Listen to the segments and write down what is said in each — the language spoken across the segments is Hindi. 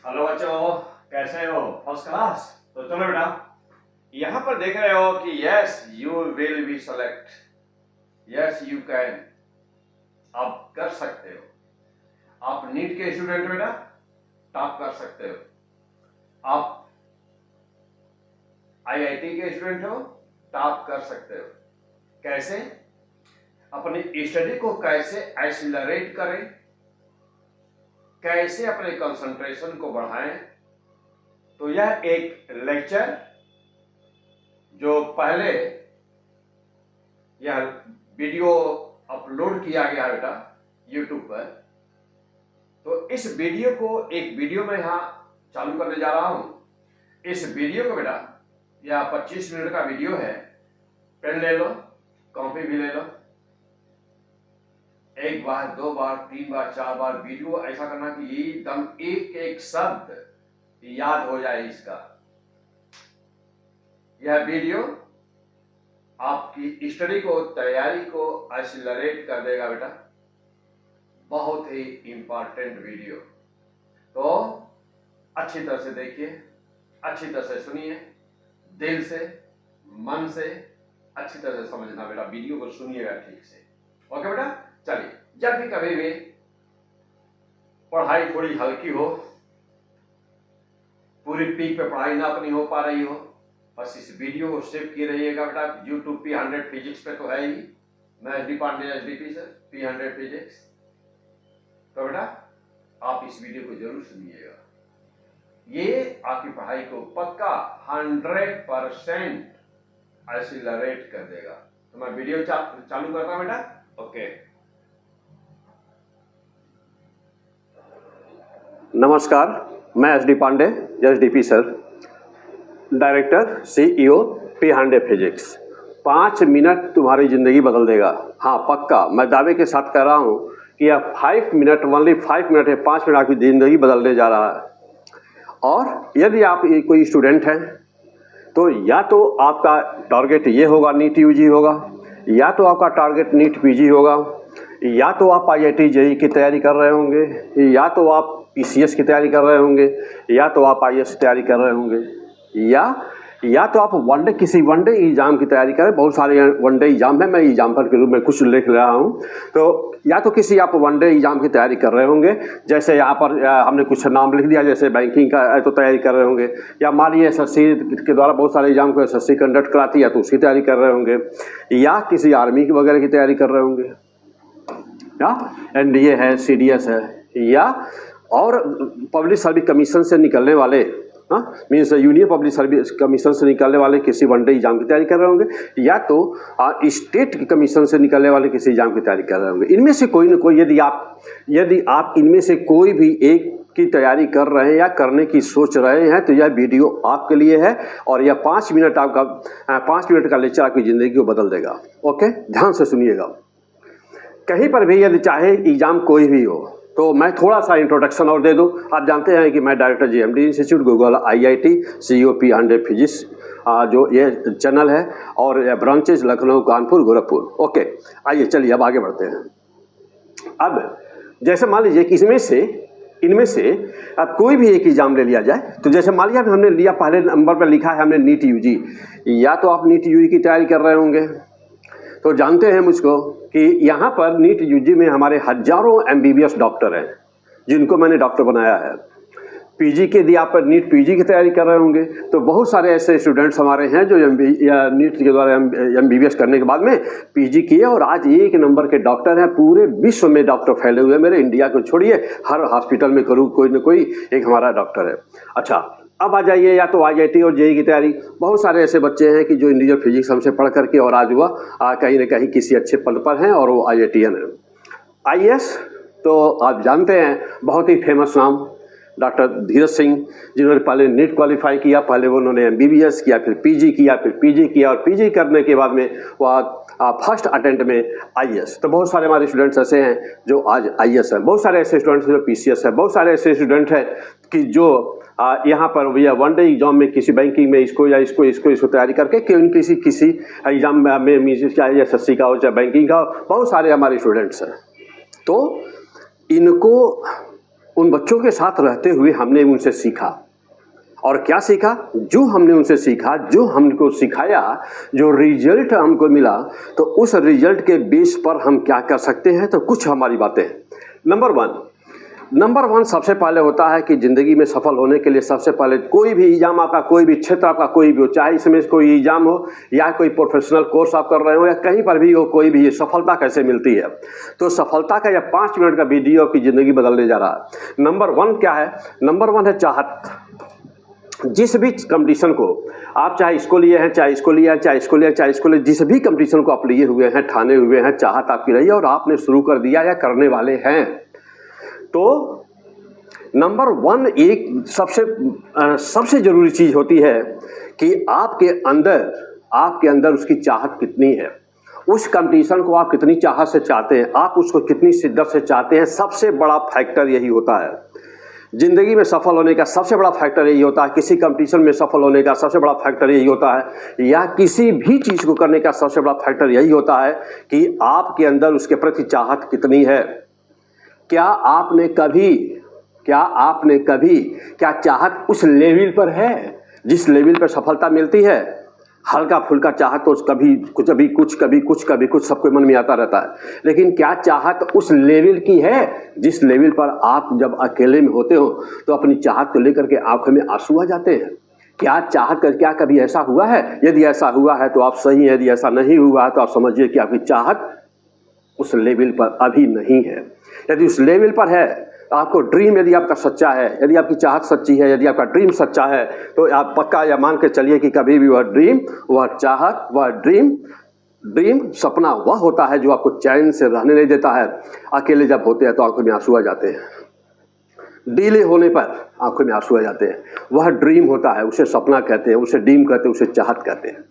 हेलो बच्चों, कैसे हो? First class. तो चलो बेटा, यहाँ पर देख रहे हो कि yes you will be select, yes you can, आप कर सकते हो। आप नीट के स्टूडेंट हो बेटा, टॉप कर सकते हो। आप आईआईटी के स्टूडेंट हो, टॉप कर सकते हो। कैसे? अपनी स्टडी को कैसे एक्सीलरेट करें, कैसे अपने कंसंट्रेशन को बढ़ाएं। तो यह एक लेक्चर जो पहले यह वीडियो अपलोड किया गया बेटा यूट्यूब पर, तो इस वीडियो को एक वीडियो में यहाँ चालू करने जा रहा हूं। इस वीडियो को बेटा, यह 25 मिनट का वीडियो है। पेन ले लो, कॉपी भी ले लो। एक बार, दो बार, तीन बार, चार बार वीडियो ऐसा करना कि एकदम एक एक शब्द याद हो जाए इसका। यह वीडियो आपकी स्टडी को, तैयारी को एक्सीलरेट कर देगा बेटा। बहुत ही इंपॉर्टेंट वीडियो। तो अच्छी तरह से देखिए, अच्छी तरह से सुनिए, दिल से, मन से अच्छी तरह से समझना बेटा। वीडियो को सुनिएगा ठीक से। ओके बेटा, चलिए। जब भी कभी भी पढ़ाई थोड़ी हल्की हो, पूरी पीक पे पढ़ाई ना अपनी हो पा रही हो, बस इस वीडियो को सेव किए रहिएगा बेटा। यूट्यूब P100 फिजिक्स पे तो है ही, मैं SD Pandey SDP sir, P100 physics. तो बेटा आप इस वीडियो को जरूर सुनिएगा, ये आपकी पढ़ाई को पक्का 100% एक्सीलरेट कर देगा। तो मैं वीडियो चालू करता हूं बेटा। ओके। नमस्कार, मैं SD Pandey, SDP sir, director CEO P100 physics. 5 minute तुम्हारी जिंदगी बदल देगा। हाँ पक्का, मैं दावे के साथ कह रहा हूँ कि यह 5 मिनट, ओनली 5 मिनट है, 5 मिनट आपकी जिंदगी बदलने जा रहा है। और यदि आप कोई स्टूडेंट हैं तो या तो आपका टारगेट ये होगा नीट UG होगा, या तो आपका टारगेट नीट PG होगा, या तो आप IIT JEE की तैयारी कर रहे होंगे, या तो आप PCS की तैयारी कर रहे होंगे, या तो आप IAS की तैयारी कर रहे होंगे, या तो आप किसी वनडे एग्जाम की तैयारी करें। बहुत सारे वनडे एग्जाम है, मैं एग्जाम्पल के रूप में कुछ लिख रहा हूँ। तो या तो किसी आप वनडे एग्जाम की तैयारी कर रहे होंगे, जैसे यहाँ पर हमने कुछ नाम लिख दिया, जैसे बैंकिंग का तो तैयारी कर रहे होंगे, या मान लीजिए SSC के द्वारा बहुत सारे एग्जाम को SSC कंडक्ट कराती है तो उसकी तैयारी कर रहे होंगे, या किसी आर्मी की वगैरह की तैयारी कर रहे होंगे, या NDA है, CDS है, या और पब्लिक सर्विस कमीशन से निकलने वाले, means union public service commission से निकलने वाले किसी वनडे एग्जाम की तैयारी कर रहे होंगे, या तो स्टेट कमीशन से निकलने वाले किसी एग्जाम की तैयारी कर रहे होंगे। इनमें से कोई न कोई, यदि आप इनमें से कोई भी एक की तैयारी कर रहे हैं या करने की सोच रहे हैं तो यह वीडियो आपके लिए है। और यह 5 मिनट का लेक्चर आपकी ज़िंदगी को बदल देगा। ओके, ध्यान से सुनिएगा। कहीं पर भी यदि चाहे एग्जाम कोई भी हो, तो मैं थोड़ा सा इंट्रोडक्शन और दे दूं। आप जानते हैं कि मैं director GMD institute, Google, IIT, CEO P100 physics जो ये चैनल है, और ये ब्रांचेज लखनऊ, कानपुर, गोरखपुर। ओके, आइए चलिए अब आगे बढ़ते हैं। अब जैसे मान लीजिए कि इनमें से अब कोई भी एक एग्जाम ले लिया जाए, तो जैसे मान लिया हमने लिया, पहले नंबर पर लिखा है हमने नीट UG, या तो आप नीट UG की तैयारी कर रहे होंगे, तो जानते हैं मुझको कि यहाँ पर नीट UG में हमारे हजारों MBBS डॉक्टर हैं जिनको मैंने डॉक्टर बनाया है। PG के यदि आप नीट PG की तैयारी कर रहे होंगे तो बहुत सारे ऐसे स्टूडेंट्स हमारे हैं जो नीट के द्वारा MBBS करने के बाद में PG किए और आज एक नंबर के डॉक्टर हैं। पूरे विश्व में डॉक्टर फैले हुए हैं, मेरे इंडिया को छोड़िए, हर हॉस्पिटल में करूँ कोई न कोई एक हमारा डॉक्टर है। अच्छा, अब आ जाइए, या तो IIT और JEE की तैयारी। बहुत सारे ऐसे बच्चे हैं कि जो इंडिविजुअल फिजिक्स हमसे पढ़ करके और आज वह कहीं ना कहीं किसी अच्छे पद पर हैं और वो IITian है। IAS तो आप जानते हैं, बहुत ही फेमस नाम, डॉक्टर धीरज सिंह, जिन्होंने पहले नीट क्वालिफाई किया, पहले उन्होंने MBBS किया, फिर PG किया, फिर PG किया, और PG करने के बाद में वह फर्स्ट अटेम्प्ट में IAS। तो बहुत सारे हमारे स्टूडेंट्स ऐसे हैं जो आज IAS हैं, बहुत सारे ऐसे स्टूडेंट्स जो PCS है, बहुत सारे ऐसे स्टूडेंट हैं कि जो यहाँ पर भैया वनडे एग्जाम में किसी बैंकिंग में इसको तैयारी करके किसी एग्जाम में चाहे SSC का हो चाहे बैंकिंग का हो, बहुत सारे हमारे स्टूडेंट्स हैं। तो इनको उन बच्चों के साथ रहते हुए हमने उनसे सीखा। और क्या सीखा? जो हमने उनसे सीखा, जो हमको सिखाया, जो रिजल्ट हमको मिला, तो उस रिजल्ट के बेस पर हम क्या कर सकते हैं, तो कुछ हमारी बातें हैं। नंबर वन सबसे पहले होता है कि ज़िंदगी में सफल होने के लिए सबसे पहले कोई भी एग्जाम आपका, कोई भी क्षेत्र आपका कोई भी हो, चाहे इसमें कोई एग्जाम हो या कोई प्रोफेशनल कोर्स आप कर रहे हो या कहीं पर भी हो, कोई भी, सफलता कैसे मिलती है। तो सफलता का यह 5 मिनट का वीडियो आपकी ज़िंदगी बदलने जा रहा है। नंबर वन क्या है? नंबर वन है चाहत। जिस भी कंपटीशन को आप, चाहे इसको लिए हैं, चाहे इसको लिए हैं, चाहे इसको लिए, चाहे इसको लिए, जिस भी कंपटीशन को आप लिए हुए हैं, ठाने हुए हैं, चाहत आपकी रही है और आपने शुरू कर दिया या करने वाले हैं, तो नंबर वन एक सबसे जरूरी चीज होती है कि आपके अंदर उसकी चाहत कितनी है। उस कंपटीशन को आप कितनी चाहत से चाहते हैं, आप उसको कितनी शिद्दत से चाहते हैं। सबसे बड़ा फैक्टर यही होता है। जिंदगी में सफल होने का सबसे बड़ा फैक्टर यही होता है, किसी कंपटीशन में सफल होने का सबसे बड़ा फैक्टर यही होता है, या किसी भी चीज़ को करने का सबसे बड़ा फैक्टर यही होता है कि आपके अंदर उसके प्रति चाहत कितनी है। क्या चाहत उस लेवल पर है जिस लेवल पर सफलता मिलती है? हल्का फुल्का चाहत तो कभी कुछ सबके मन में आता रहता है, लेकिन क्या चाहत उस लेवल की है जिस लेवल पर आप जब अकेले में होते हो तो अपनी चाहत को लेकर के आंखों में आंसू आ जाते हैं? क्या कभी ऐसा हुआ है? यदि ऐसा हुआ है तो आप सही हैं, यदि ऐसा नहीं हुआ है तो आप समझिए कि आपकी चाहत उस लेवल पर अभी नहीं है। यदि उस लेवल पर है, आपको ड्रीम, यदि आपका सच्चा है, यदि आपकी चाहत सच्ची है, यदि आपका ड्रीम सच्चा है, तो आप पक्का या मान के चलिए कि कभी भी वह ड्रीम, वह चाहत, वह ड्रीम सपना वह होता है जो आपको चैन से रहने नहीं देता है। अकेले जब होते हैं तो आंखों में आंसू आ जाते हैं, डीले होने पर आंखों में आंसू आ जाते हैं। वह ड्रीम होता है, उसे सपना कहते हैं, उसे ड्रीम कहते हैं, उसे चाहत कहते हैं।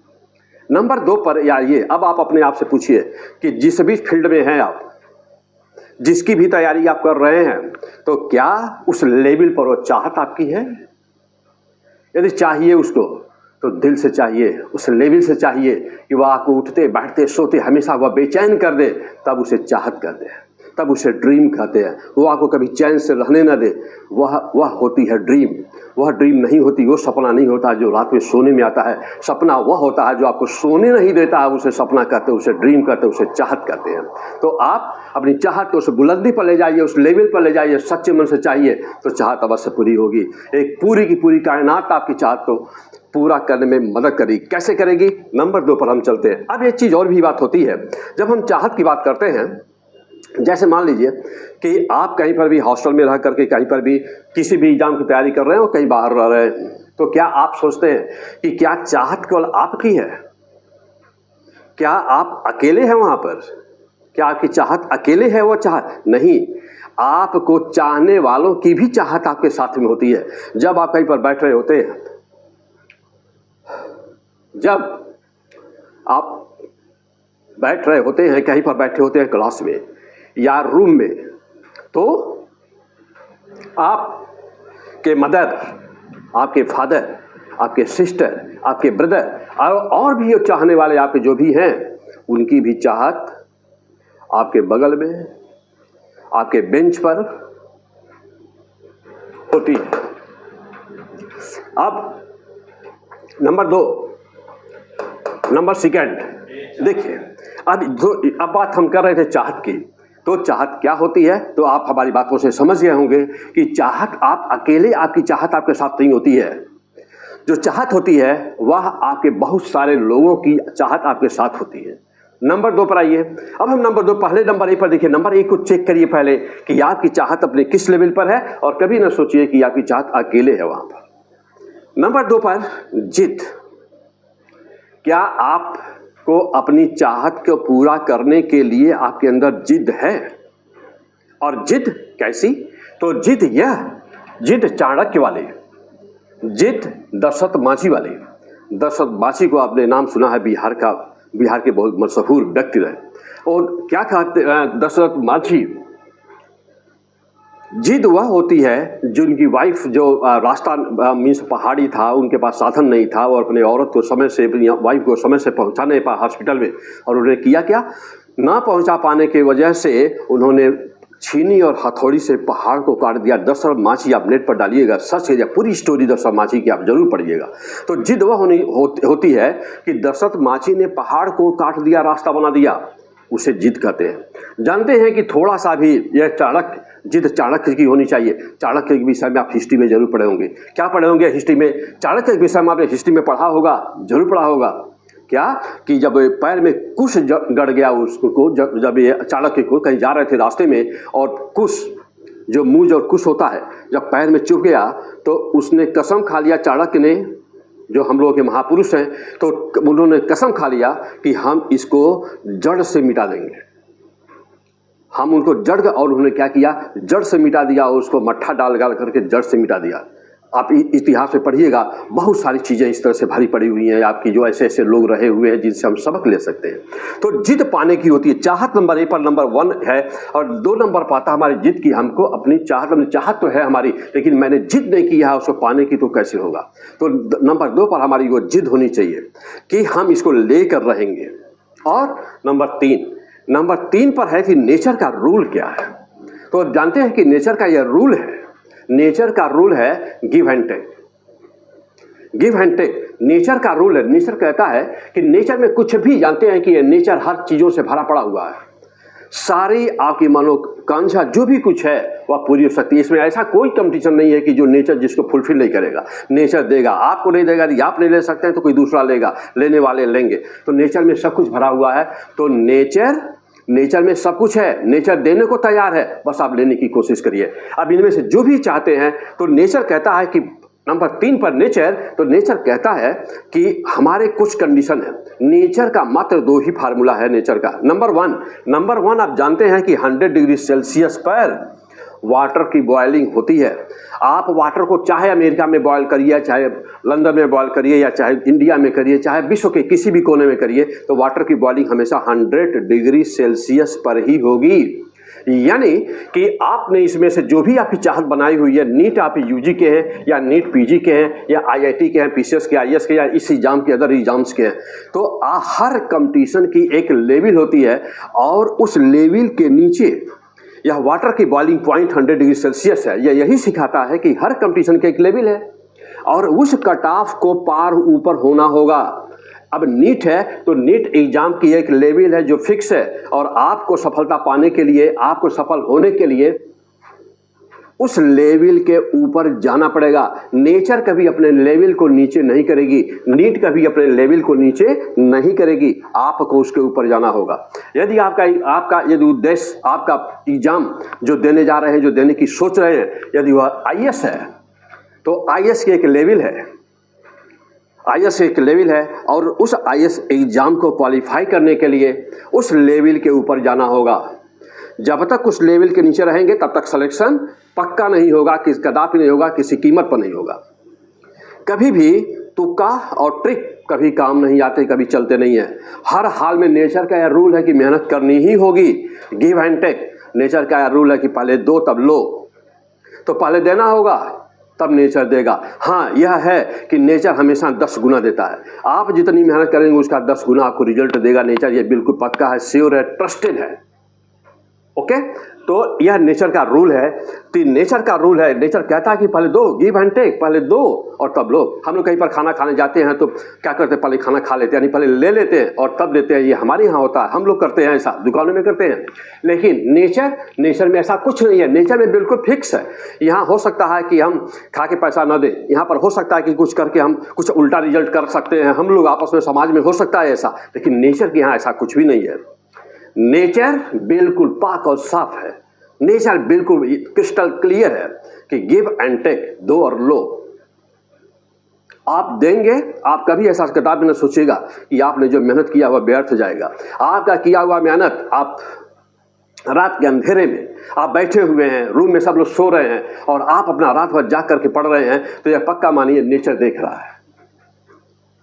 नंबर 2 पर आइए, अब आप अपने आप से पूछिए कि जिस भी फील्ड में हैं आप, जिसकी भी तैयारी आप कर रहे हैं, तो क्या उस लेवल पर वो चाहत आपकी है? यदि चाहिए उसको तो दिल से चाहिए, उस लेवल से चाहिए कि वह आपको उठते बैठते सोते हमेशा वह बेचैन कर दे, तब उसे चाहत कहते हैं, तब उसे ड्रीम कहते हैं। वो आपको कभी चैन से रहने न दे, वह होती है ड्रीम। वह ड्रीम नहीं होती, वो सपना नहीं होता जो रात में सोने में आता है। सपना वह होता है जो आपको सोने नहीं देता है, उसे सपना कहते हैं, उसे ड्रीम कहते हैं, उसे चाहत कहते हैं। तो आप अपनी चाहत को उस बुलंदी पर ले जाइए, उस लेवल पर ले जाइए, सच्चे मन से चाहिए तो चाहत अवश्य पूरी होगी। एक पूरी की पूरी कायनात आपकी चाहत को पूरा करने में मदद करेगी। कैसे करेगी? नंबर 2 पर हम चलते हैं। अब एक चीज़ और भी बात होती है, जब हम चाहत की बात करते हैं, जैसे मान लीजिए कि आप कहीं पर भी हॉस्टल में रह करके कहीं पर भी किसी भी एग्जाम की तैयारी कर रहे हैं और कहीं बाहर रह रहे हैं, तो क्या आप सोचते हैं कि क्या चाहत केवल आपकी है? क्या आप अकेले हैं वहाँ पर? क्या आपकी चाहत अकेले है? वो चाहत नहीं, आपको चाहने वालों की भी चाहत आपके साथ में होती है। जब आप कहीं पर बैठ रहे होते हैं, जब आप बैठ रहे होते हैं, कहीं पर बैठे होते हैं क्लास में या रूम में, तो आपके मदर, आपके फादर, आपके सिस्टर, आपके ब्रदर और भी चाहने वाले आपके जो भी हैं, उनकी भी चाहत आपके बगल में, आपके बेंच पर होती है। अब नंबर 2, नंबर सेकंड देखिए, अब बात हम कर रहे थे चाहत की। तो चाहत क्या होती है? तो आप हमारी बातों से समझ गए होंगे कि चाहत आप अकेले, आपकी चाहत आपके साथ नहीं होती है। जो चाहत होती है वह आपके बहुत सारे लोगों की चाहत आपके साथ होती है। नंबर 2 पर आइए। अब हम नंबर 2, पहले नंबर 1 पर देखिए। नंबर 1 को चेक करिए पहले कि आपकी चाहत अपने किस लेवल पर है, और कभी ना सोचिए कि आपकी चाहत अकेले है वहां पर। नंबर 2 पर जिद। क्या आपको अपनी चाहत को पूरा करने के लिए आपके अंदर जिद है? और जिद कैसी? तो जिद चाणक्य वाले, जिद दशरथ माझी वाले। दशरथ माझी को आपने नाम सुना है, बिहार के बहुत मशहूर व्यक्ति रहे। और क्या कहते दशरथ माझी, जिद वह होती है जिनकी वाइफ, जो रास्ता मीन्स पहाड़ी था, उनके पास साधन नहीं था, और अपने औरत को समय से, वाइफ को समय से पहुंचाने पा हॉस्पिटल में, और उन्होंने किया क्या, ना पहुंचा पाने की वजह से उन्होंने छीनी और हथौड़ी से पहाड़ को काट दिया। दशरथ मांझी आप नेट पर डालिएगा, सर्च कीजिए, पूरी स्टोरी दशरथ मांझी की आप जरूर पढ़िएगा। तो जिद वह होती है कि दशरथ मांझी ने पहाड़ को काट दिया, रास्ता बना दिया, उसे जिद कहते हैं। जानते हैं कि थोड़ा सा भी यह चाणक्य जिद चाणक्य की होनी चाहिए। चाणक्य के विषय में आप हिस्ट्री में जरूर पढ़े होंगे। क्या पढ़े होंगे हिस्ट्री में? चाणक्य के विषय में आपने हिस्ट्री में पढ़ा होगा, जरूर पढ़ा होगा। क्या कि जब पैर में कुश गड़ गया उसको, जब ये चाणक्य को कहीं जा रहे थे रास्ते में, और कुश जो मूज और कुश होता है जब पैर में चुभ गया तो उसने कसम खा लिया, चाणक्य ने, जो हम लोगों के महापुरुष हैं, तो उन्होंने कसम खा लिया कि हम इसको जड़ से मिटा देंगे। हम उनको जड़, और उन्होंने क्या किया, जड़ से मिटा दिया और उसको मट्ठा डाल करके जड़ से मिटा दिया। आप इतिहास में पढ़िएगा, बहुत सारी चीज़ें इस तरह से भरी पड़ी हुई हैं आपकी, जो ऐसे ऐसे लोग रहे हुए हैं जिनसे हम सबक ले सकते हैं। तो जिद पाने की होती है। चाहत नंबर ए पर नंबर 1 है, और 2 नंबर पाता हमारी जिद की। हमको अपनी चाहत तो है हमारी, लेकिन मैंने जिद नहीं किया है उसको पाने की, तो कैसे होगा? तो नंबर 2 पर हमारी वो जिद होनी चाहिए कि हम इसको लेकर रहेंगे। और नंबर 3 पर है कि नेचर का रूल क्या है। तो जानते हैं कि नेचर का यह रूल है, नेचर का रूल है give and take. Give and take nature का रूल है। नेचर कहता है कि नेचर में कुछ भी, जानते हैं कि नेचर हर चीजों से भरा पड़ा हुआ है। सारी आपकी मनोकांक्षा जो भी कुछ है वह पूरी हो सकती है। इसमें ऐसा कोई कंपटीशन नहीं है कि जो नेचर जिसको फुलफिल नहीं करेगा। नेचर देगा, आपको नहीं देगा, यदि आप नहीं ले सकते हैं तो कोई दूसरा लेगा, लेने वाले लेंगे। तो नेचर में सब कुछ भरा हुआ है। तो नेचर में सब कुछ है, नेचर देने को तैयार है, बस आप लेने की कोशिश करिए। अब इनमें से जो भी चाहते हैं, तो नेचर कहता है कि नंबर 3 पर नेचर, तो नेचर कहता है कि हमारे कुछ कंडीशन है। नेचर का मात्र 2 ही फार्मूला है नेचर का। नंबर वन आप जानते हैं कि 100 डिग्री सेल्सियस पर वाटर की बॉयलिंग होती है। आप वाटर को चाहे अमेरिका में बॉयल करिए, चाहे लंदन में बॉयल करिए, या चाहे इंडिया में करिए, चाहे विश्व के किसी भी कोने में करिए, तो वाटर की बॉयलिंग हमेशा 100 डिग्री सेल्सियस पर ही होगी। यानी कि आपने इसमें से जो भी आपकी चाहत बनाई हुई है, नीट आप यूजी के हैं या नीट पीजी के हैं या आईआईटी के हैं, पीसीएस के, आईएएस के, या इस एग्जाम के अदर एग्जाम्स के हैं, तो हर कंपटीशन की एक लेवल होती है, और उस लेवल के नीचे यह वाटर की बॉइलिंग पॉइंट 100 डिग्री सेल्सियस है। यह यही सिखाता है कि हर कंपटीशन का एक लेवल है, और उस कट ऑफ को पार ऊपर होना होगा। अब नीट है तो नीट एग्जाम की एक लेवल है जो फिक्स है, और आपको सफलता पाने के लिए, आपको सफल होने के लिए उस लेवल के ऊपर जाना पड़ेगा। नेचर कभी अपने लेवल को नीचे नहीं करेगी, नीट कभी अपने लेवल को नीचे नहीं करेगी, आपको उसके ऊपर जाना होगा। यदि आपका यदि उद्देश्य, आपका एग्जाम जो देने जा रहे हैं, जो देने की सोच रहे हैं, यदि वह आईएएस है, तो आईएएस की एक लेवल है, आईएएस एक लेवल है, और उस आईएएस एग्जाम को क्वालिफाई करने के लिए उस लेवल के ऊपर जाना होगा। जब तक उस लेवल के नीचे रहेंगे तब तक सिलेक्शन पक्का नहीं होगा, कदापि नहीं होगा, किसी कीमत पर नहीं होगा। कभी भी तुक्का और ट्रिक कभी काम नहीं आते, कभी चलते नहीं है। हर हाल में नेचर का यह रूल है कि मेहनत करनी ही होगी। गिव एंड टेक नेचर का यह रूल है कि पहले दो तब लो। तो पहले देना होगा तब नेचर देगा। हाँ, यह है कि नेचर हमेशा 10 गुना देता है। आप जितनी मेहनत करेंगे उसका 10 गुना आपको रिजल्ट देगा नेचर। ये बिल्कुल पक्का है, श्योर है, ट्रस्टेड है। ओके, तो यह नेचर का रूल है। तो नेचर का रूल है, नेचर कहता है कि पहले दो, गिव एंड टेक, पहले दो और तब लो। हम लोग कहीं पर खाना खाने जाते हैं तो क्या करते हैं, पहले खाना खा लेते हैं, यानी पहले ले लेते हैं और तब देते हैं। ये हमारे यहाँ होता है, हम लोग करते हैं, ऐसा दुकानों में करते हैं। लेकिन नेचर में ऐसा कुछ नहीं है। नेचर में बिल्कुल फिक्स है। यहाँ हो सकता है कि हम खा के पैसा न दें, यहाँ पर हो सकता है कि कुछ करके हम कुछ उल्टा रिजल्ट कर सकते हैं, हम लोग आपस में, समाज में हो सकता है ऐसा, लेकिन नेचर के यहाँ ऐसा कुछ भी नहीं है। नेचर बिल्कुल पाक और साफ है। नेचर बिल्कुल क्रिस्टल क्लियर है कि गिव एंड टेक, दो और लो। आप देंगे, आप कभी ऐसा किताब में न सोचिएगा कि आपने जो मेहनत किया हुआ व्यर्थ जाएगा। आपका किया हुआ मेहनत, आप रात के अंधेरे में आप बैठे हुए हैं, रूम में सब लोग सो रहे हैं और आप अपना रात भर जाग करके पढ़ रहे हैं, तो यह पक्का मानिए नेचर देख रहा है।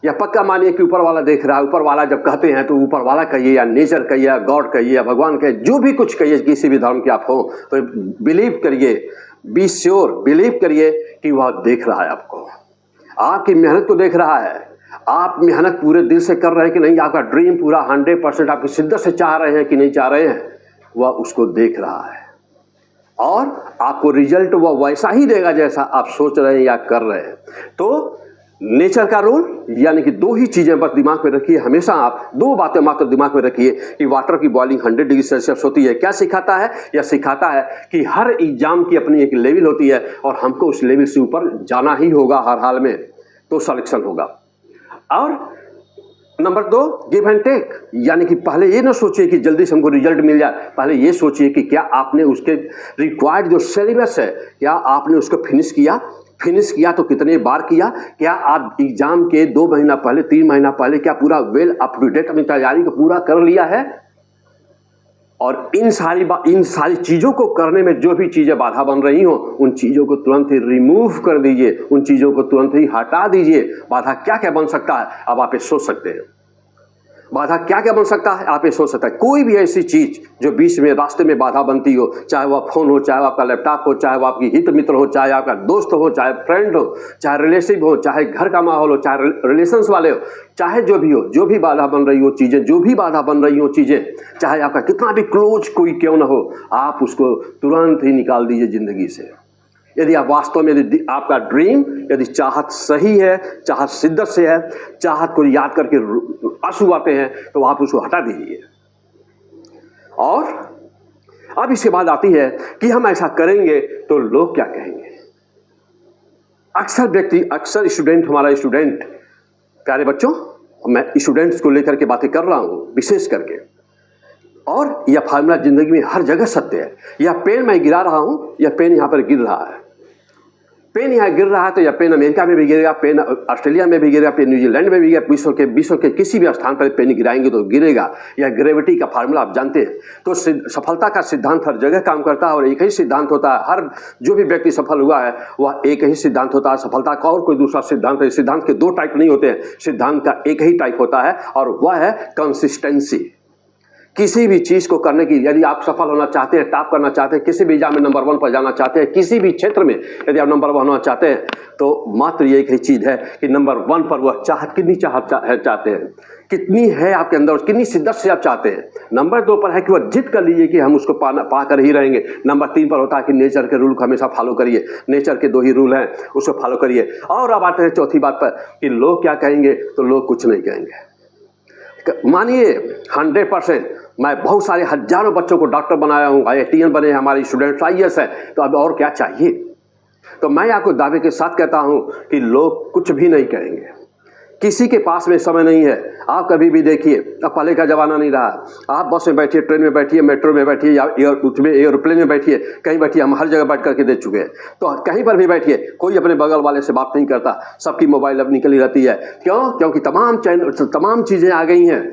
या पक्का मानिए कि ऊपर वाला देख रहा है। ऊपर वाला जब कहते हैं तो ऊपर वाला कहिए या नेचर कहिए या गॉड कहिए या भगवान कहिए, जो भी कुछ कहिए, किसी भी धर्म के आप हो, तो बिलीव करिए, बी श्योर, बिलीव करिए कि वह देख रहा है आपको, आपकी मेहनत को देख रहा है। आप मेहनत पूरे दिल से कर रहे हैं कि नहीं, आपका ड्रीम पूरा 100% आपकी शिद्दत से चाह रहे हैं कि नहीं चाह रहे हैं, वह उसको देख रहा है। और आपको रिजल्ट वह वैसा ही देगा जैसा आप सोच रहे हैं या कर रहे हैं। तो नेचर का रूल यानी कि दो ही चीज़ें बस दिमाग में रखिए, हमेशा आप दो बातें मात्र दिमाग में रखिए कि वाटर की बॉइलिंग 100 डिग्री सेल्सियस होती है। क्या सिखाता है? यह सिखाता है कि हर एग्जाम की अपनी एक लेवल होती है और हमको उस लेवल से ऊपर जाना ही होगा हर हाल में, तो सिलेक्शन होगा। और नंबर 2, गिव एंड टेक, यानी कि पहले ये ना सोचिए कि जल्दी से हमको रिजल्ट मिल जाए, पहले ये सोचिए कि क्या आपने उसके रिक्वायर्ड जो सिलेबस है क्या आपने उसको फिनिश किया तो कितने बार किया, क्या आप एग्जाम के 2 महीना पहले 3 महीना पहले क्या पूरा वेल अप टू डेट अपनी तैयारी को पूरा कर लिया है। और इन सारी चीज़ों को करने में जो भी चीज़ें बाधा बन रही हो उन चीज़ों को तुरंत ही रिमूव कर दीजिए, उन चीज़ों को तुरंत ही हटा दीजिए। बाधा क्या क्या बन सकता है अब आप ये सोच सकते हैं। बाधा क्या क्या बन सकता है आप ये सोच सकते हैं। कोई भी ऐसी चीज़ जो बीच में रास्ते में बाधा बनती हो, चाहे वह फ़ोन हो, चाहे आपका लैपटॉप हो, चाहे वो आपकी हित मित्र हो, चाहे आपका दोस्त हो, चाहे फ्रेंड हो, चाहे रिलेटिव हो, चाहे घर का माहौल हो, चाहे रिलेशंस वाले हो, चाहे जो भी हो, जो भी बाधा बन रही हो चीज़ें, जो भी बाधा बन रही हो चीज़ें, चाहे आपका कितना भी क्लोज कोई क्यों ना हो, आप उसको तुरंत ही निकाल दीजिए ज़िंदगी से। यदि आप वास्तव में यदि आपका ड्रीम यदि चाहत सही है, चाहत शिद्दत से है, चाहत को याद करके आंसू आते हैं तो आप उसको हटा दीजिए। और अब इसके बाद आती है कि हम ऐसा करेंगे तो लोग क्या कहेंगे। अक्सर स्टूडेंट, हमारा स्टूडेंट, प्यारे बच्चों, मैं स्टूडेंट्स को लेकर के बातें कर रहा हूं विशेष करके, और यह फार्मूला जिंदगी में हर जगह सत्य है। यह पेन मैं गिरा रहा हूं, यह पेन यहां पर गिर रहा है, पेन यहाँ गिर रहा है तो यह पेन अमेरिका में भी गिरेगा, पेन ऑस्ट्रेलिया में भी गिरेगा, पेन न्यूजीलैंड में भी गिरेगा, विश्व के किसी भी स्थान पर पेन गिराएंगे तो गिरेगा। यह ग्रेविटी का फार्मूला आप जानते हैं। तो सफलता का सिद्धांत हर जगह काम करता है और एक ही सिद्धांत होता है। हर जो भी व्यक्ति सफल हुआ है वह एक ही सिद्धांत होता है। सफलता का और कोई दूसरा सिद्धांत है। सिद्धांत के 2 टाइप नहीं होते हैं, सिद्धांत का एक ही टाइप होता है और वह है कंसिस्टेंसी। किसी भी चीज को करने की, यदि आप सफल होना चाहते हैं, टॉप करना चाहते हैं, किसी भी एग्जाम में नंबर 1 पर जाना चाहते हैं, किसी भी क्षेत्र में यदि आप नंबर 1 होना चाहते हैं, तो मात्र ये एक ही चीज है कि नंबर 1 पर वह चाहत कितनी चाहते हैं, कितनी है आपके अंदर, कितनी शिद्दत से आप चाहते हैं। नंबर 2 पर है कि वह जिद कर लीजिए कि हम उसको पा कर ही रहेंगे। नंबर 3 पर होता है कि नेचर के रूल को हमेशा फॉलो करिए। नेचर के 2 ही रूल हैं, उसको फॉलो करिए। और अब आते हैं चौथी बात पर कि लोग क्या कहेंगे। तो लोग कुछ नहीं कहेंगे। मानिए 100%, मैं बहुत सारे हजारों बच्चों को डॉक्टर बनाया हूँ, IITian बने, हमारे स्टूडेंट्स IAS है, तो अब और क्या चाहिए। तो मैं आपको दावे के साथ कहता हूँ कि लोग कुछ भी नहीं कहेंगे। किसी के पास में समय नहीं है। आप कभी भी देखिए, अब पहले का जमाना नहीं रहा। आप बस में बैठिए, ट्रेन में बैठिए, मेट्रो में बैठिए या एयरप्लेन में बैठिए, कहीं बैठिए, हम हर जगह बैठ करके देख चुके हैं। तो कहीं पर भी बैठिए, कोई अपने बगल वाले से बात नहीं करता, सबकी मोबाइल अब निकली रहती है। क्यों? क्योंकि तमाम चीज़ें आ गई हैं।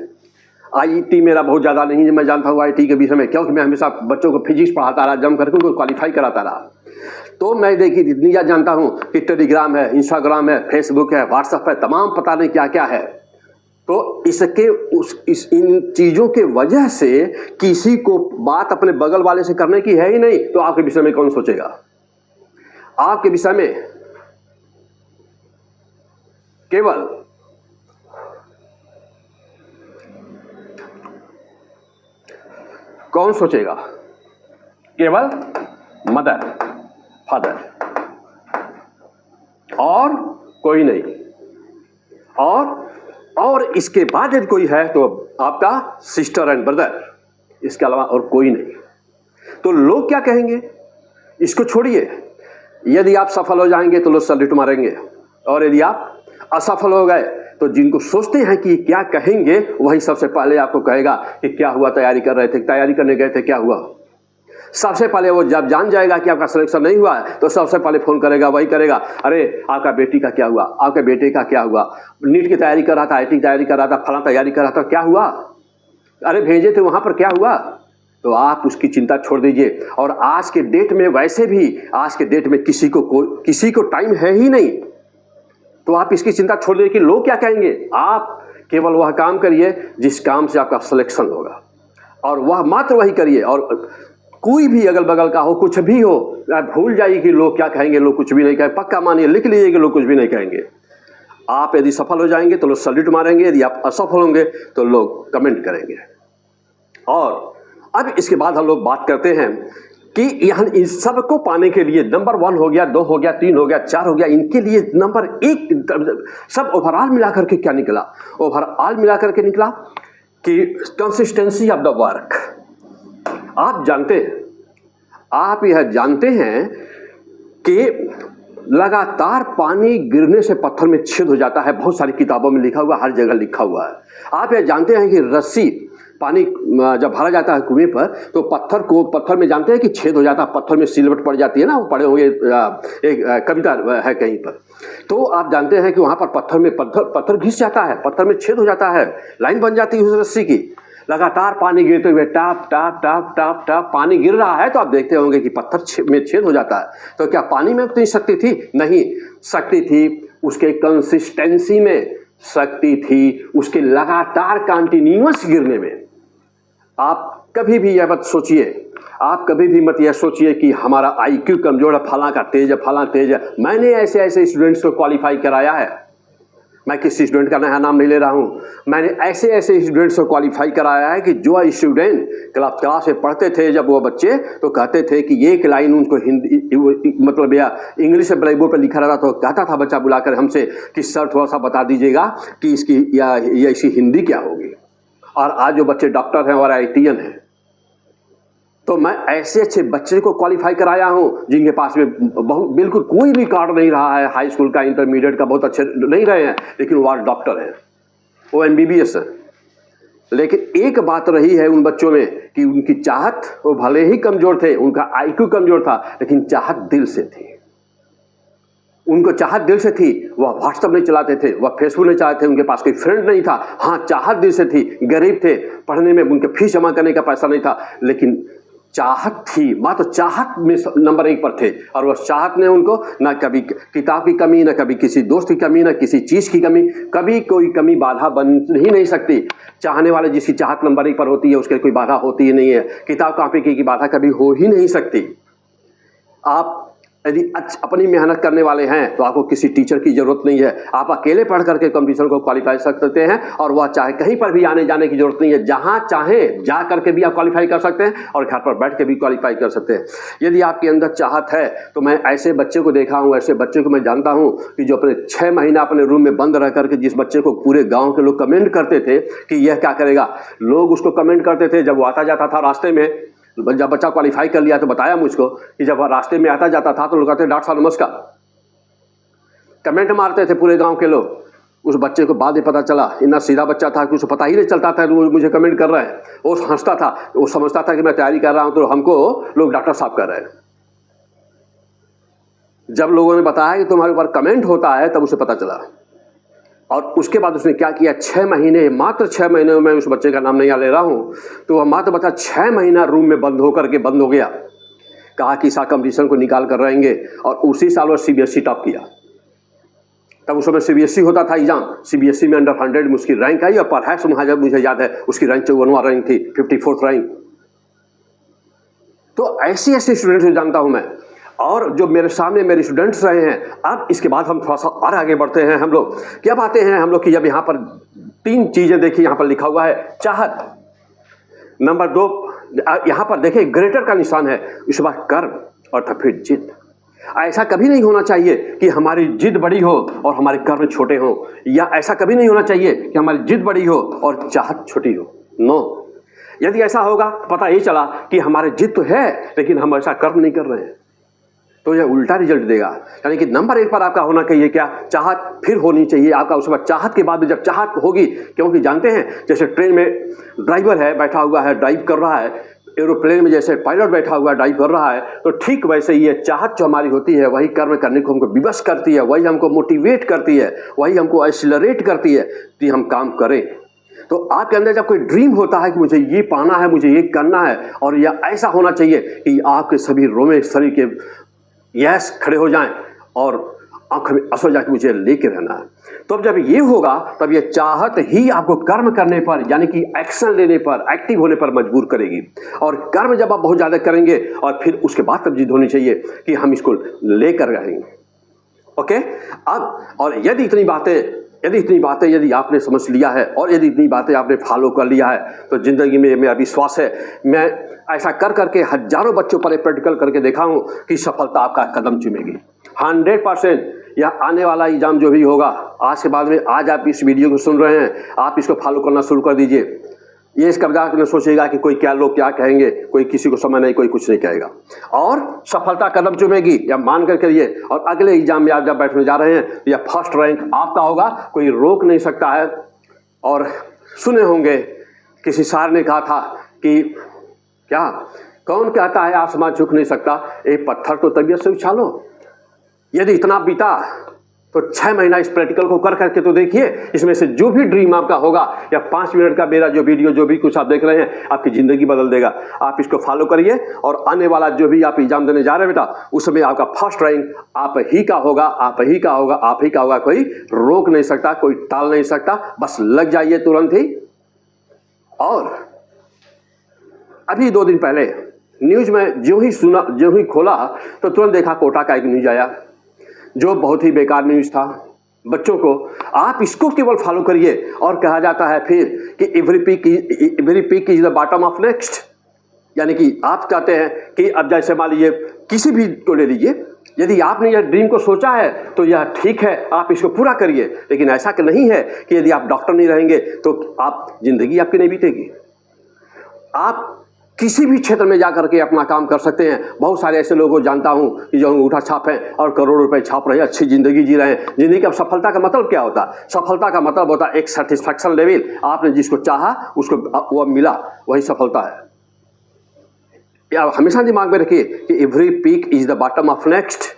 IT मेरा बहुत ज़्यादा नहीं है, मैं जानता हूँ IT के विषय में, क्योंकि मैं हमेशा बच्चों को फिजिक्स पढ़ाता रहा, जम करके उनको क्वालिफाई कराता रहा। तो मैं देखिए इतनी याद जानता हूँ कि टेलीग्राम है, इंस्टाग्राम है, फेसबुक है, व्हाट्सएप है, तमाम पता नहीं क्या क्या है। तो इन चीज़ों के वजह से किसी को बात अपने बगल वाले से करने की है ही नहीं, तो आपके विषय में कौन सोचेगा। आपके विषय में केवल कौन सोचेगा? केवल मदर, फादर, और कोई नहीं। और इसके बाद यदि कोई है तो आपका सिस्टर एंड ब्रदर, इसके अलावा और कोई नहीं। तो लोग क्या कहेंगे इसको छोड़िए। यदि आप सफल हो जाएंगे तो लोग सैल्यूट मारेंगे, और यदि आप असफल हो गए तो जिनको सोचते हैं कि क्या कहेंगे वही सबसे पहले आपको कहेगा कि क्या हुआ, तैयारी कर रहे थे, तैयारी करने गए थे, क्या हुआ। सबसे पहले वो जब जान जाएगा कि आपका सिलेक्शन नहीं हुआ है तो सबसे पहले फोन करेगा, वही करेगा, अरे आपका बेटी का क्या हुआ, आपके बेटे का क्या हुआ, नीट की तैयारी कर रहा था, IT की तैयारी कर रहा था, फला तैयारी कर रहा था, क्या हुआ, अरे भेजे थे वहां पर, क्या हुआ। तो आप उसकी चिंता छोड़ दीजिए। और आज के डेट में वैसे भी आज के डेट में किसी को टाइम है ही नहीं, तो आप इसकी चिंता छोड़ दीजिए कि लोग क्या कहेंगे। आप केवल वह काम करिए जिस काम से आपका सिलेक्शन होगा, और वह मात्र वही करिए। और कोई भी अगल बगल का हो, कुछ भी हो, भूल जाइए कि लोग क्या कहेंगे। लोग कुछ भी नहीं कहेंगे, पक्का मानिए, लिख लीजिए कि लोग कुछ भी नहीं कहेंगे। आप यदि सफल हो जाएंगे तो लोग सैल्यूट मारेंगे, यदि आप असफल होंगे तो लोग कमेंट करेंगे। और अब इसके बाद हम लोग बात करते हैं कि यहाँ इन सबको पाने के लिए नंबर 1 हो गया, 2 हो गया, 3 हो गया, 4 हो गया, इनके लिए नंबर 1 सब ओवरऑल मिलाकर के क्या निकला? ओवरऑल मिलाकर के निकला कि कंसिस्टेंसी ऑफ द वर्क। आप यह जानते हैं कि लगातार पानी गिरने से पत्थर में छेद हो जाता है। बहुत सारी किताबों में लिखा हुआ, हर जगह लिखा हुआ है। आप यह जानते हैं कि रस्सी, पानी जब भरा जाता है कुएं पर तो पत्थर में जानते हैं कि छेद हो जाता है, पत्थर में सिलवट पड़ जाती है ना, वो पड़े होंगे, एक कविता है कहीं पर। तो आप जानते हैं कि वहाँ पर पत्थर घिस जाता है, पत्थर में छेद हो जाता है, लाइन बन जाती है उस रस्सी की। लगातार पानी गिरते हुए top top top top top पानी गिर रहा है तो आप देखते होंगे कि पत्थर में छेद हो जाता है। तो क्या पानी में उतनी शक्ति थी? नहीं, शक्ति थी उसके कंसिस्टेंसी में, शक्ति थी उसके लगातार कंटिन्यूअस गिरने में। आप कभी भी यह मत सोचिए, आप कभी भी मत यह सोचिए कि हमारा IQ कमजोर है, फलां का तेज है, फलां तेज है। मैंने ऐसे स्टूडेंट्स को क्वालिफाई कराया है। मैं किसी स्टूडेंट का नया नाम नहीं ले रहा हूँ। मैंने ऐसे स्टूडेंट्स को क्वालिफाई कराया है कि जो स्टूडेंट क्लास में पढ़ते थे, जब वो बच्चे तो कहते थे कि एक लाइन उनको हिंदी मतलब या इंग्लिश में ब्लैक बोर्ड पर लिखा रहता तो कहता था बच्चा बुलाकर हमसे कि सर थोड़ा सा बता दीजिएगा कि इसकी या इसकी हिंदी क्या होगी। और आज जो बच्चे डॉक्टर हैं और IITian हैं, तो मैं ऐसे अच्छे बच्चे को क्वालिफाई कराया हूं जिनके पास में बिल्कुल कोई भी कार्ड नहीं रहा है, हाई स्कूल का, इंटरमीडिएट का, बहुत अच्छे नहीं रहे हैं, लेकिन वो आज डॉक्टर हैं, वो MBBS है। लेकिन एक बात रही है उन बच्चों में कि उनकी चाहत, वो भले ही कमजोर थे, उनका IQ कमजोर था, लेकिन चाहत दिल से थी। उनको चाहत दिल से थी। वह व्हाट्सएप नहीं चलाते थे, वह फेसबुक नहीं चलाते थे, उनके पास कोई फ्रेंड नहीं था। हाँ, चाहत दिल से थी। गरीब थे, पढ़ने में उनके फीस जमा करने का पैसा नहीं था, लेकिन चाहत थी। मात्र तो चाहत में नंबर 1 पर थे। और वह चाहत ने उनको ना कभी किताब की कमी, ना कभी किसी दोस्त की कमी, ना किसी चीज़ की कमी, कभी कोई कमी बाधा बन ही नहीं सकती। चाहने वाले जिसकी चाहत नंबर 1 पर होती है उसके कोई बाधा होती ही नहीं है। किताब कॉपी की बाधा कभी हो ही नहीं सकती। आप यदि अपनी मेहनत करने वाले हैं तो आपको किसी टीचर की जरूरत नहीं है। आप अकेले पढ़ करके कंपटीशन को क्वालिफाई कर सकते हैं, और वह चाहे कहीं पर भी आने जाने की जरूरत नहीं है। जहां चाहे जा करके भी आप क्वालिफाई कर सकते हैं और घर पर बैठ के भी क्वालिफाई कर सकते हैं। यदि आपके अंदर चाहत है तो मैं ऐसे बच्चे को देखा हूं, ऐसे बच्चे को मैं जानता हूं कि जो अपने 6 महीना अपने रूम में बंद रह करके, जिस बच्चे को पूरे गाँव के लोग कमेंट करते थे कि यह क्या करेगा, लोग उसको कमेंट करते थे। जब वो आता जाता था रास्ते में, जब बच्चा क्वालिफाई कर लिया तो बताया मुझको कि जब रास्ते में आता जाता था तो लोग कहते डॉक्टर साहब नमस्कार, कमेंट मारते थे पूरे गांव के लोग। उस बच्चे को बाद में पता चला, इतना सीधा बच्चा था कि उसको पता ही नहीं चलता था वो मुझे कमेंट कर रहा है। वो हंसता था, वो समझता था कि मैं तैयारी कर रहा हूं तो हमको लोग डॉक्टर साहब कर रहे हैं। जब लोगों ने बताया कि तुम्हारे ऊपर कमेंट होता है तब उसे पता चला। और उसके बाद उसने क्या किया, 6 महीने, मात्र 6 महीने में, उस बच्चे का नाम नहीं ले रहा हूं, तो वह मात्र बच्चा 6 महीना रूम में बंद हो गया। कहा कि इस कंपटीशन को निकाल कर रहेंगे, और उसी साल वह CBSE टॉप किया। तब उस समय CBSE होता था एग्जाम, CBSE में अंडर 100 में उसकी रैंक आई, और परहैप्स मुझे याद है उसकी रैंक 54वां रैंक थी, 54th रैंक। तो ऐसे स्टूडेंट्स जानता हूं मैं, और जो मेरे सामने मेरे स्टूडेंट्स रहे हैं। अब इसके बाद हम थोड़ा सा और आगे बढ़ते हैं। हम लोग क्या बातें हैं हम लोग की, जब यहाँ पर 3 चीजें देखिए, यहाँ पर लिखा हुआ है चाहत, नंबर 2 यहाँ पर देखिए ग्रेटर का निशान है, इसके बाद कर्म, और फिर जिद। ऐसा कभी नहीं होना चाहिए कि हमारी जिद बड़ी हो और हमारे कर्म छोटे हो, या ऐसा कभी नहीं होना चाहिए कि हमारी जिद बड़ी हो और चाहत छोटी हो। नो, यदि ऐसा होगा, पता ही चला कि हमारे जिद तो है लेकिन हम ऐसा कर्म नहीं कर रहे हैं, तो यह उल्टा रिजल्ट देगा। यानी कि नंबर 1 पर आपका होना चाहिए क्या, चाहत, फिर होनी चाहिए आपका उसके बाद चाहत के बाद जब चाहत होगी, क्योंकि जानते हैं जैसे ट्रेन में ड्राइवर है बैठा हुआ है, ड्राइव कर रहा है, एरोप्लेन में जैसे पायलट बैठा हुआ ड्राइव कर रहा है, तो ठीक वैसे ही ये चाहत जो हमारी होती है वही कर्म करने को हमको विवश करती है, वही हमको मोटिवेट करती है, वही हमको एक्सीलरेट करती है कि हम काम करें। तो आपके अंदर जब कोई ड्रीम होता है कि मुझे ये पाना है, मुझे ये करना है, और यह ऐसा होना चाहिए कि आपके सभी रोमे शरीर के यस खड़े हो जाएं और आंख में असो जाके मुझे लेके रहना है। तो अब जब ये होगा तब ये चाहत ही आपको कर्म करने पर, यानी कि एक्शन लेने पर, एक्टिव होने पर मजबूर करेगी। और कर्म जब आप बहुत ज़्यादा करेंगे और फिर उसके बाद तब जिद होनी चाहिए कि हम इसको लेकर रहेंगे। ओके, अब और यदि यदि इतनी बातें यदि आपने समझ लिया है और यदि इतनी बातें आपने फॉलो कर लिया है तो ज़िंदगी में मेरा विश्वास है, मैं ऐसा कर करके हजारों बच्चों पर प्रैक्टिकल करके देखा हूँ कि सफलता आपका कदम चूमेगी 100%। यह आने वाला एग्जाम जो भी होगा आज के बाद में, आज आप इस वीडियो को सुन रहे हैं, आप इसको फॉलो करना शुरू कर दीजिए। ये इसका मजाक न सोचेगा कि कोई क्या लोग क्या कहेंगे, कोई किसी को समय नहीं, कोई कुछ नहीं कहेगा, और सफलता कदम चूमेगी, या मान कर करिए। और अगले एग्जाम में आप जब बैठने जा रहे हैं तो यह फर्स्ट रैंक आपका होगा, कोई रोक नहीं सकता है। और सुने होंगे किसी शायर ने कहा था कि क्या, कौन कहता है आसमान झुक नहीं सकता, एक पत्थर तो तबीयत से उछालो। यदि इतना बीता तो 6 महीना इस प्रैक्टिकल को कर करके तो देखिए, इसमें से जो भी ड्रीम आपका होगा, या 5 मिनट का मेरा जो वीडियो जो भी कुछ आप देख रहे हैं, आपकी ज़िंदगी बदल देगा। आप इसको फॉलो करिए और आने वाला जो भी आप एग्जाम देने जा रहे हैं बेटा, उसमें आपका फर्स्ट रैंक आप ही का होगा, आप ही का होगा, आप ही का होगा। कोई रोक नहीं सकता, कोई टाल नहीं सकता, बस लग जाइए तुरंत ही। और अभी 2 दिन पहले न्यूज़ में जो ही सुना, जो ही खोला तो तुरंत देखा कोटा का एक न्यूज़ आया जो बहुत ही बेकार न्यूज़ था बच्चों को। आप इसको केवल फॉलो करिए, और कहा जाता है फिर कि every peak is the bottom of next. यानी कि आप कहते हैं कि अब जैसे मान लीजिए किसी भी को ले लीजिए, यदि आपने यह ड्रीम को सोचा है तो यह ठीक है, आप इसको पूरा करिए। लेकिन ऐसा कि नहीं है कि यदि आप डॉक्टर नहीं रहेंगे तो आप जिंदगी आपकी नहीं बीतेगी। आप किसी भी क्षेत्र में जाकर के अपना काम कर सकते हैं। बहुत सारे ऐसे लोगों को जानता हूं कि जो अंगूठा छाप हैं और करोड़ों रुपए छाप रहे हैं, अच्छी जिंदगी जी रहे हैं। जिंदगी का सफलता का मतलब क्या होता है? सफलता का मतलब होता है एक सेटिस्फैक्शन लेवल, आपने जिसको चाहा उसको वो मिला, वही सफलता है। आप हमेशा दिमाग में रखिए कि every peak is the bottom of next.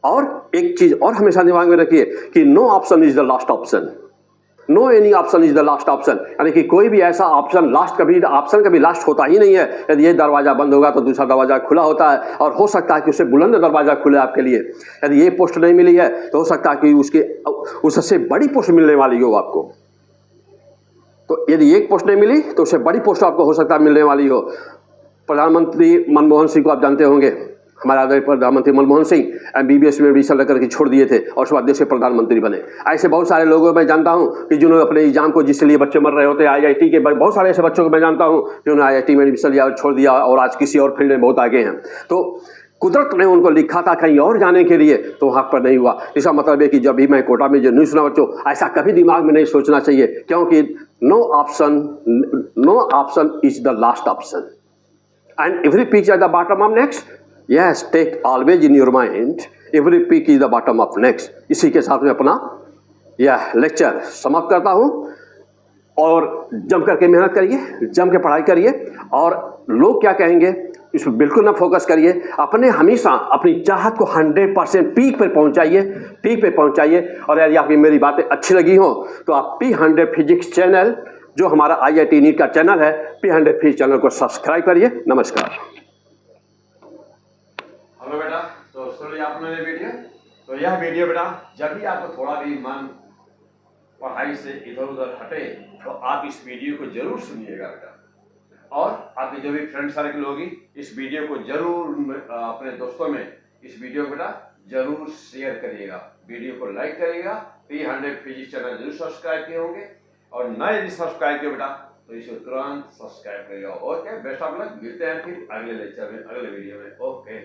और एक चीज और हमेशा दिमाग में रखिए कि no option is the last option, no any option is the last option. यानी कि कोई भी ऐसा ऑप्शन कभी लास्ट होता ही नहीं है। यदि ये दरवाजा बंद होगा तो दूसरा दरवाजा खुला होता है, और हो सकता है कि उससे बुलंद दरवाजा खुले आपके लिए। यदि ये पोस्ट नहीं मिली है तो हो सकता है कि उससे बड़ी पोस्ट मिलने वाली हो आपको। तो यदि एक पोस्ट नहीं मिली तो उससे बड़ी पोस्ट आपको हो सकता है मिलने वाली हो। प्रधानमंत्री मनमोहन सिंह को आप जानते होंगे, हमारे आदरणीय प्रधानमंत्री मनमोहन सिंह MBBS में एडमिशन लेकर के छोड़ दिए थे और उसके बाद देश के प्रधानमंत्री बने। ऐसे बहुत सारे लोगों को मैं जानता हूं कि जिन्होंने अपने एग्जाम को, जिसके लिए बच्चे मर रहे होते, IIT के बहुत सारे ऐसे बच्चों को मैं जानता हूं जिन्होंने IIT में एडमिशन लिया और छोड़ दिया और आज किसी और फील्ड में बहुत आगे हैं। तो कुदरत ने उनको लिखा था कहीं और जाने के लिए, तो वहाँ पर नहीं हुआ। इसका मतलब है कि जब भी मैं कोटा में जो न्यूज़ सुना बच्चों, ऐसा कभी दिमाग में नहीं सोचना चाहिए, क्योंकि no option is the last option and every peak is at the bottom of next. Yes, take always in your mind every peak is the bottom of next. इसी के साथ में अपना यह लेक्चर समाप्त करता हूँ। और जम करके मेहनत करिए, जम के पढ़ाई करिए, और लोग क्या कहेंगे इस पर बिल्कुल ना फोकस करिए। अपने हमेशा अपनी चाहत को 100% पीक पे पहुंचाइए। और यदि आपकी मेरी बातें अच्छी लगी हो तो आप P100 फिजिक्स चैनल, जो हमारा IIT नीट का चैनल है, P100 फिजिक्स चैनल को सब्सक्राइब करिए। नमस्कार। हेलो बेटा, तो सुन लिया आपने ये वीडियो। तो यह वीडियो बेटा जब भी आपको थोड़ा भी मन पढ़ाई से इधर उधर हटे तो आप इस वीडियो को जरूर सुनिएगा बेटा। और आपके जो भी फ्रेंड सर्कल होगी, इस वीडियो को जरूर अपने दोस्तों में इस वीडियो को बेटा जरूर शेयर करिएगा, वीडियो को लाइक करिएगा। P100 फिजिक्स चैनल जरूर सब्सक्राइब किए होंगे, और नए यदि सब्सक्राइब किए बेटा तो इसे तुरंत सब्सक्राइब करिएगा। Okay, best of luck. मिलते हैं फिर अगले लेक्चर में, अगले वीडियो में। ओके।